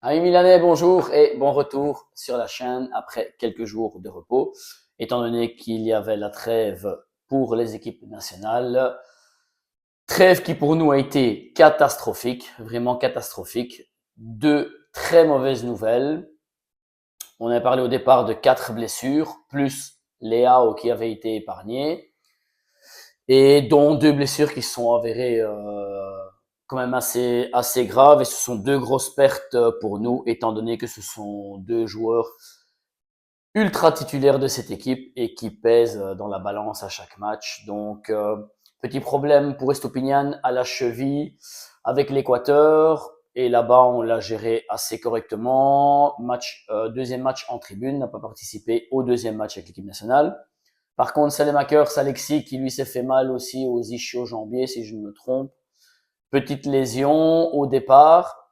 Amis Milanais, bonjour et bon retour sur la chaîne après quelques jours de repos, étant donné qu'il y avait la trêve pour les équipes nationales. Trêve qui pour nous a été catastrophique, vraiment catastrophique. Deux très mauvaises nouvelles. On a parlé au départ de 4 blessures, plus Léao qui avait été épargné, et dont 2 blessures qui se sont avérées quand même assez graves. Et ce sont 2 grosses pertes pour nous, étant donné que ce sont 2 joueurs ultra titulaires de cette équipe et qui pèsent dans la balance à chaque match. Donc, petit problème pour Estopinian à la cheville avec l'Équateur. Et là-bas, on l'a géré assez correctement. Deuxième match en tribune, n'a pas participé au deuxième match avec l'équipe nationale. Par contre, Salemakers, Alexis, qui lui s'est fait mal aussi aux ischio-jambiers, si je ne me trompe. Petite lésion au départ.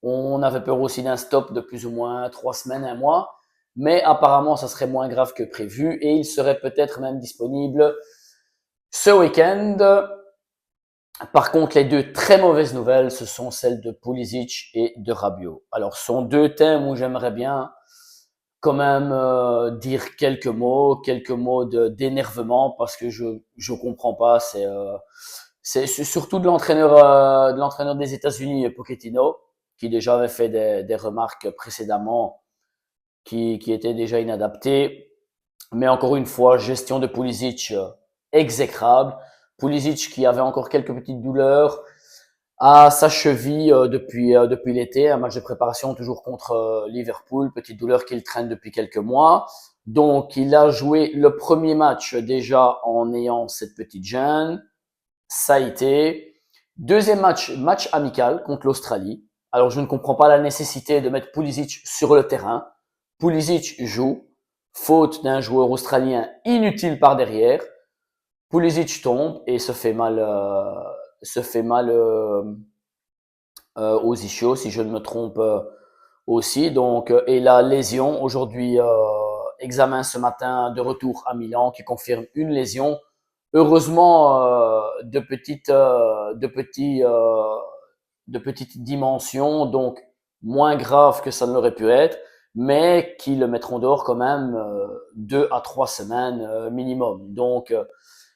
On avait peur aussi d'un stop de plus ou moins 3 semaines, un mois. Mais apparemment, ça serait moins grave que prévu et il serait peut-être même disponible ce week-end. Par contre, les 2 très mauvaises nouvelles, ce sont celles de Pulisic et de Rabiot. Alors, ce sont 2 thèmes où j'aimerais bien quand même dire quelques mots d'énervement parce que je comprends pas. C'est surtout de l'entraîneur des États-Unis, Pochettino, qui déjà avait fait des remarques précédemment qui étaient déjà inadaptées. Mais encore une fois, gestion de Pulisic exécrable. Pulisic qui avait encore quelques petites douleurs à sa cheville depuis l'été, un match de préparation toujours contre Liverpool, petite douleur qu'il traîne depuis quelques mois. Donc, il a joué le premier match déjà en ayant cette petite gêne. Ça a été. Deuxième match amical contre l'Australie. Alors, je ne comprends pas la nécessité de mettre Pulisic sur le terrain. Pulisic joue, faute d'un joueur australien inutile par derrière. Pulisic tombe et se fait mal aux ischios, si je ne me trompe aussi. Donc, et la lésion aujourd'hui, examen ce matin de retour à Milan qui confirme une lésion. Heureusement, de petites dimensions, donc moins grave que ça ne l'aurait pu être, mais qui le mettront dehors quand même 2 à 3 semaines minimum. Donc,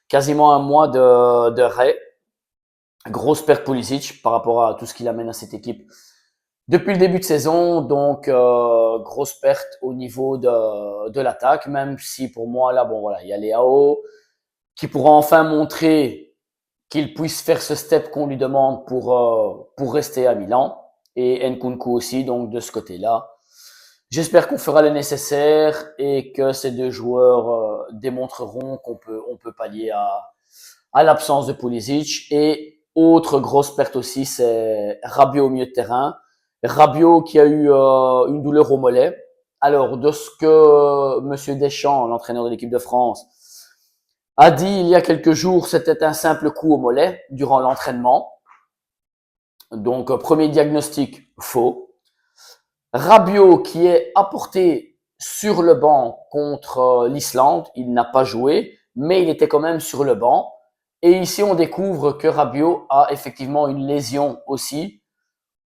quasiment un mois de arrêt. Grosse perte Pulisic par rapport à tout ce qu'il amène à cette équipe depuis le début de saison. Donc, grosse perte au niveau de l'attaque, même si pour moi, là, bon, voilà, il y a Léao qui pourra enfin montrer qu'il puisse faire ce step qu'on lui demande pour rester à Milan. Et Nkunku aussi, donc de ce côté-là. J'espère qu'on fera le nécessaire et que ces 2 joueurs démontreront on peut pallier à l'absence de Pulisic. Et autre grosse perte aussi, c'est Rabiot au milieu de terrain. Rabiot qui a eu une douleur au mollet. Alors, de ce que Monsieur Deschamps, l'entraîneur de l'équipe de France, a dit il y a quelques jours, c'était un simple coup au mollet durant l'entraînement. Donc, premier diagnostic faux. Rabiot qui est apporté sur le banc contre l'Islande, il n'a pas joué, mais il était quand même sur le banc. Et ici, on découvre que Rabiot a effectivement une lésion aussi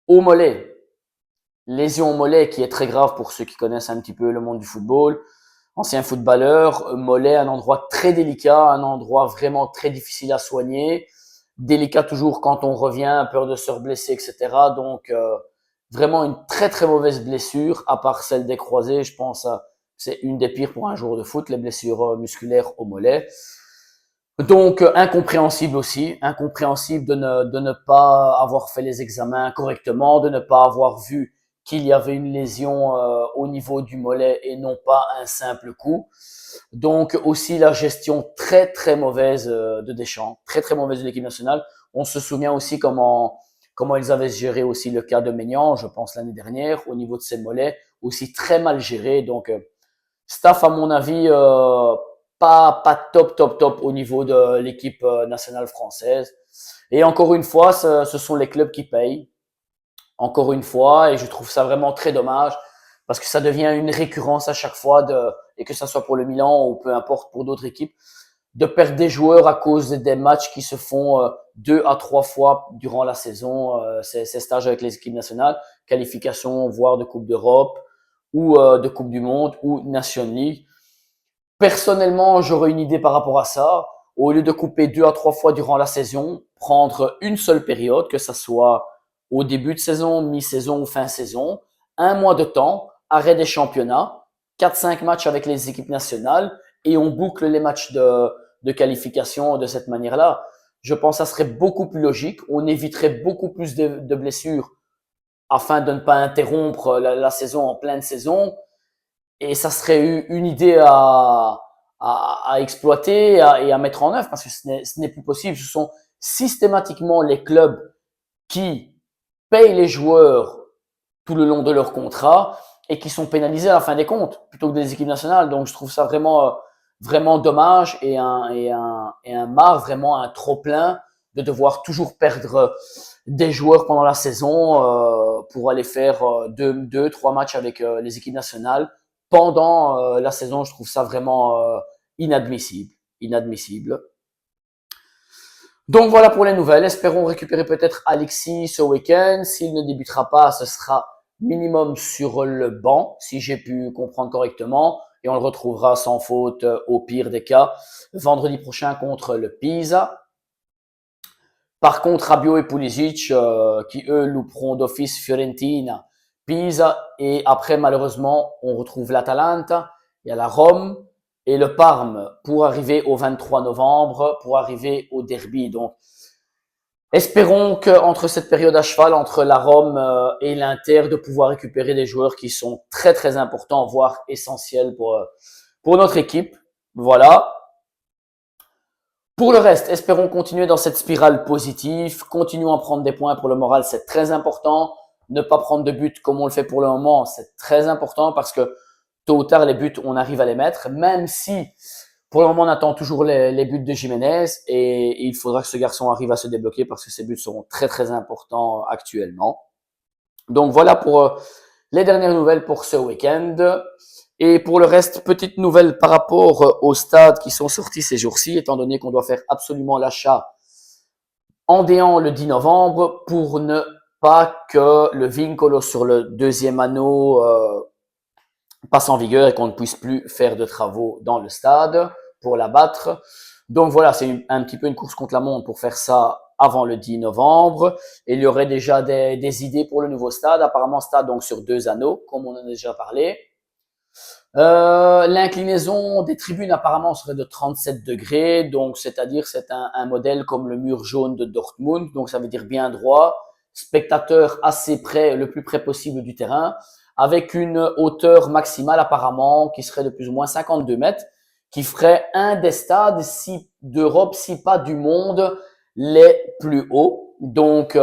au mollet. Lésion au mollet qui est très grave pour ceux qui connaissent un petit peu le monde du football. Ancien footballeur, mollet, un endroit très délicat, un endroit vraiment très difficile à soigner. Délicat toujours quand on revient, peur de se reblesser, etc. Donc, vraiment une très très mauvaise blessure, à part celle des croisés, je pense c'est une des pires pour un joueur de foot, les blessures musculaires au mollet. Donc, incompréhensible aussi, incompréhensible de ne pas avoir fait les examens correctement, de ne pas avoir vu qu'il y avait une lésion au niveau du mollet et non pas un simple coup. Donc aussi la gestion très très mauvaise de Deschamps, très très mauvaise de l'équipe nationale. On se souvient aussi comment ils avaient géré aussi le cas de Maignan, je pense l'année dernière, au niveau de ses mollets, aussi très mal géré. Donc staff à mon avis pas top au niveau de l'équipe nationale française. Et encore une fois, ce sont les clubs qui payent. Encore une fois, et je trouve ça vraiment très dommage parce que ça devient une récurrence à chaque fois et que ça soit pour le Milan ou peu importe pour d'autres équipes, de perdre des joueurs à cause des matchs qui se font 2 à 3 fois durant la saison, ces stages avec les équipes nationales, qualification, voire de Coupe d'Europe ou de Coupe du Monde ou Nation League. Personnellement, j'aurais une idée par rapport à ça. Au lieu de couper 2 à 3 fois durant la saison, prendre une seule période, que ça soit au début de saison, mi-saison ou fin saison, un mois de temps, arrêt des championnats, 4-5 matchs avec les équipes nationales et on boucle les matchs de qualification de cette manière-là. Je pense que ça serait beaucoup plus logique. On éviterait beaucoup plus de blessures afin de ne pas interrompre la saison en pleine saison. Et ça serait une idée à exploiter et à mettre en œuvre parce que ce n'est plus possible. Ce sont systématiquement les clubs qui payent les joueurs tout le long de leur contrat et qui sont pénalisés à la fin des comptes plutôt que des équipes nationales. Donc je trouve ça vraiment dommage et un marre, vraiment un trop plein de devoir toujours perdre des joueurs pendant la saison pour aller faire 2, 3 matchs avec les équipes nationales pendant la saison. Je trouve ça vraiment inadmissible. Inadmissible. Donc voilà pour les nouvelles. Espérons récupérer peut-être Alexis ce week-end. S'il ne débutera pas, ce sera minimum sur le banc, si j'ai pu comprendre correctement. Et on le retrouvera sans faute au pire des cas vendredi prochain contre le Pisa. Par contre, Rabiot et Pulisic, qui eux louperont d'office Fiorentina, Pisa, et après malheureusement on retrouve l'Atalanta, il y a la Rome et le Parme pour arriver au 23 novembre, pour arriver au derby. Donc espérons qu'entre cette période à cheval, entre la Rome et l'Inter, de pouvoir récupérer des joueurs qui sont très très importants, voire essentiels pour notre équipe. Voilà. Pour le reste, espérons continuer dans cette spirale positive. Continuons à prendre des points pour le moral, c'est très important. Ne pas prendre de buts comme on le fait pour le moment, c'est très important parce que tôt ou tard, les buts, on arrive à les mettre, même si pour le moment, on attend toujours les buts de Jiménez et il faudra que ce garçon arrive à se débloquer parce que ses buts seront très très importants actuellement. Donc voilà pour les dernières nouvelles pour ce week-end. Et pour le reste, petite nouvelle par rapport aux stades qui sont sortis ces jours-ci, étant donné qu'on doit faire absolument l'achat en déant le 10 novembre pour ne pas que le vincolo sur le deuxième anneau passe en vigueur et qu'on ne puisse plus faire de travaux dans le stade pour l'abattre. Donc voilà, c'est un petit peu une course contre la montre pour faire ça avant le 10 novembre. Et il y aurait déjà des idées pour le nouveau stade. Apparemment, stade donc sur 2 anneaux, comme on en a déjà parlé. L'inclinaison des tribunes apparemment serait de 37 degrés, donc c'est-à-dire c'est un modèle comme le mur jaune de Dortmund, donc ça veut dire bien droit, spectateur assez près, le plus près possible du terrain, avec une hauteur maximale apparemment qui serait de plus ou moins 52 mètres, qui ferait un des stades d'Europe, si pas du monde, les plus hauts. Donc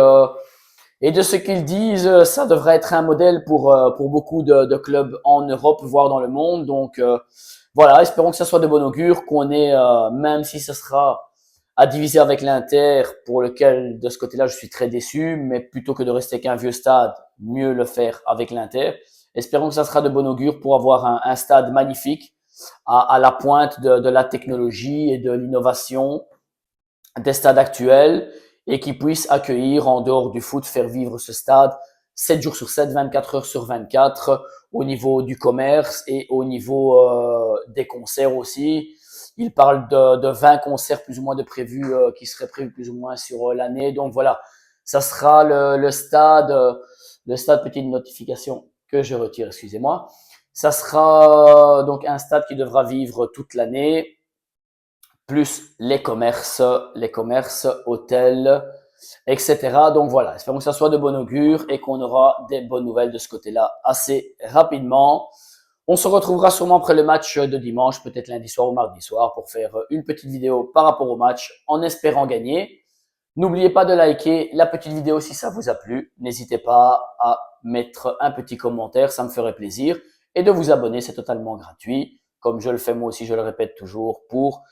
et de ce qu'ils disent, ça devrait être un modèle pour beaucoup de clubs en Europe, voire dans le monde. Donc voilà, espérons que ça soit de bon augure, qu'on ait, même si ce sera à diviser avec l'Inter, pour lequel de ce côté-là je suis très déçu, mais plutôt que de rester qu'un vieux stade, mieux le faire avec l'Inter. Espérons que ça sera de bon augure pour avoir un stade magnifique à la pointe de la technologie et de l'innovation des stades actuels et qui puisse accueillir en dehors du foot, faire vivre ce stade 7 jours sur 7, 24 heures sur 24 au niveau du commerce et au niveau des concerts aussi. Il parle de 20 concerts plus ou moins de prévus qui seraient prévus plus ou moins sur l'année. Donc voilà, ça sera le stade, petite notification que je retire, excusez-moi. Ça sera donc un stade qui devra vivre toute l'année, plus les commerces, hôtels, etc. Donc voilà, espérons que ça soit de bon augure et qu'on aura des bonnes nouvelles de ce côté-là assez rapidement. On se retrouvera sûrement après le match de dimanche, peut-être lundi soir ou mardi soir, pour faire une petite vidéo par rapport au match en espérant gagner. N'oubliez pas de liker la petite vidéo si ça vous a plu. N'hésitez pas à mettre un petit commentaire, ça me ferait plaisir. Et de vous abonner, c'est totalement gratuit. Comme je le fais moi aussi, je le répète toujours, pour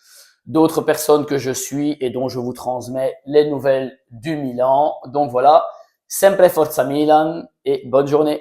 d'autres personnes que je suis et dont je vous transmets les nouvelles du Milan. Donc voilà, sempre Forza Milan et bonne journée.